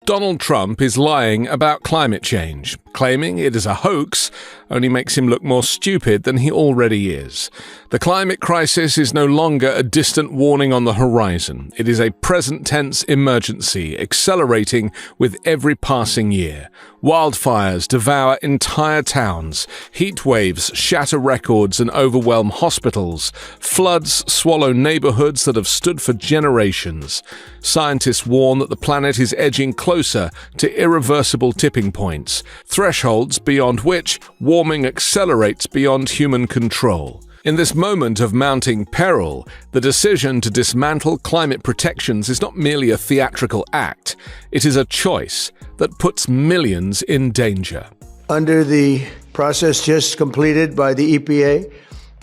Donald Trump is lying about climate change. Claiming it is a hoax only makes him look more stupid than he already is. The climate crisis is no longer a distant warning on the horizon. It is a present-tense emergency, accelerating with every passing year. Wildfires devour entire towns. Heat waves shatter records and overwhelm hospitals. Floods swallow neighborhoods that have stood for generations. Scientists warn that the planet is edging closer to irreversible tipping points, thresholds beyond which warming accelerates beyond human control. In this moment of mounting peril, the decision to dismantle climate protections is not merely a theatrical act. It is a choice that puts millions in danger. Under the process just completed by the EPA,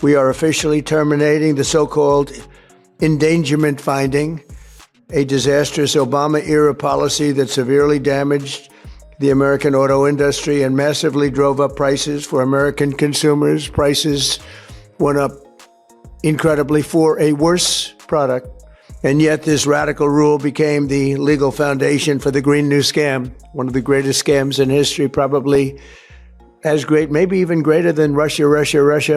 we are officially terminating the so-called endangerment finding, a disastrous Obama-era policy that severely damaged the American auto industry and massively drove up prices for American consumers. Prices went up incredibly for a worse product. And yet this radical rule became the legal foundation for the Green New Scam, one of the greatest scams in history, probably as great, maybe even greater than Russia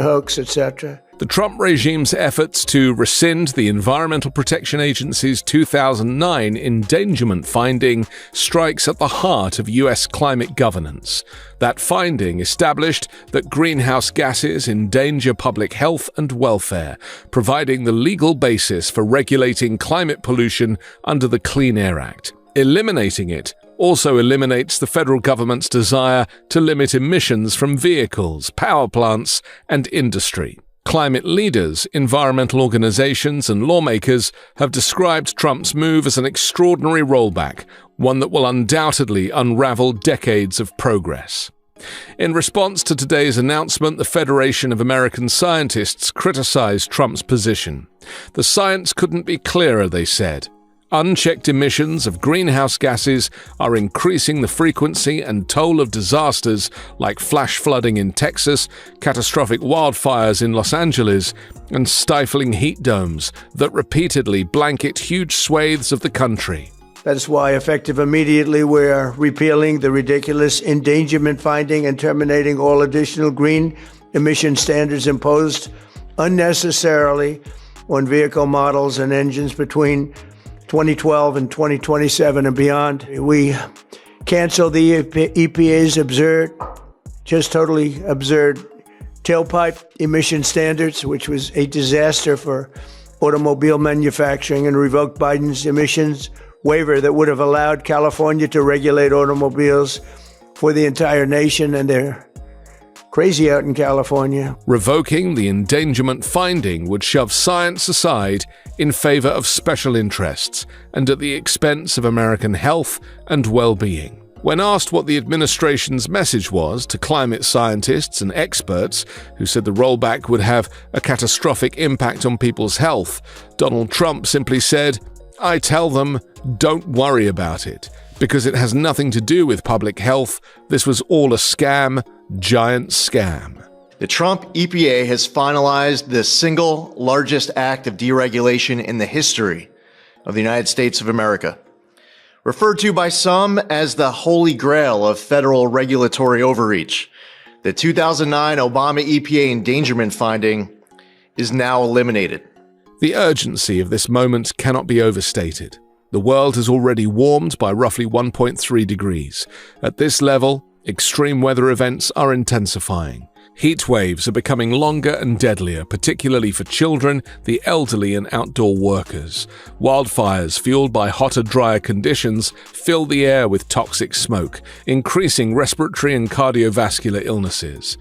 hoax, etc. The Trump regime's efforts to rescind the Environmental Protection Agency's 2009 endangerment finding strikes at the heart of U.S. climate governance. That finding established that greenhouse gases endanger public health and welfare, providing the legal basis for regulating climate pollution under the Clean Air Act. Eliminating it also eliminates the federal government's desire to limit emissions from vehicles, power plants, and industry. Climate leaders, environmental organizations, and lawmakers have described Trump's move as an extraordinary rollback, one that will undoubtedly unravel decades of progress. In response to today's announcement, the Federation of American Scientists criticized Trump's position. The science couldn't be clearer, they said. Unchecked emissions of greenhouse gases are increasing the frequency and toll of disasters like flash flooding in Texas, catastrophic wildfires in Los Angeles, and stifling heat domes that repeatedly blanket huge swathes of the country. That's why, effective immediately, we're repealing the ridiculous endangerment finding and terminating all additional green emission standards imposed unnecessarily on vehicle models and engines between 2012 and 2027 and beyond. We cancel the EPA's absurd, just totally absurd tailpipe emission standards, which was a disaster for automobile manufacturing, and revoked Biden's emissions waiver that would have allowed California to regulate automobiles for the entire nation, and they're crazy out in California. Revoking the endangerment finding would shove science aside in favor of special interests and at the expense of American health and well-being. When asked what the administration's message was to climate scientists and experts who said the rollback would have a catastrophic impact on people's health, Donald Trump simply said, "I tell them, don't worry about it, because it has nothing to do with public health. This was all a scam, giant scam." The Trump EPA has finalized the single largest act of deregulation in the history of the United States of America. Referred to by some as the holy grail of federal regulatory overreach, the 2009 Obama EPA endangerment finding is now eliminated. The urgency of this moment cannot be overstated. The world has already warmed by roughly 1.3 degrees. At this level, extreme weather events are intensifying. Heat waves are becoming longer and deadlier, particularly for children, the elderly, and outdoor workers. Wildfires, fueled by hotter, drier conditions, fill the air with toxic smoke, increasing respiratory and cardiovascular illnesses.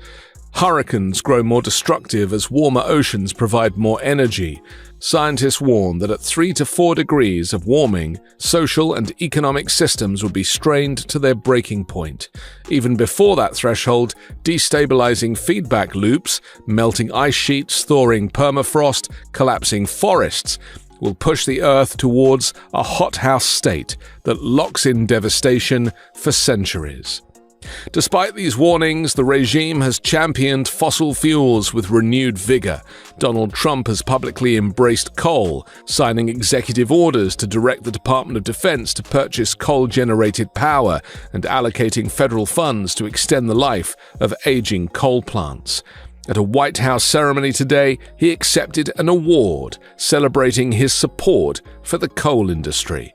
Hurricanes grow more destructive as warmer oceans provide more energy. Scientists warn that at 3 to 4 degrees of warming, social and economic systems would be strained to their breaking point. Even before that threshold, destabilizing feedback loops, melting ice sheets, thawing permafrost, collapsing forests, will push the Earth towards a hothouse state that locks in devastation for centuries. Despite these warnings, the regime has championed fossil fuels with renewed vigor. Donald Trump has publicly embraced coal, signing executive orders to direct the Department of Defense to purchase coal-generated power and allocating federal funds to extend the life of aging coal plants. At a White House ceremony today, he accepted an award celebrating his support for the coal industry.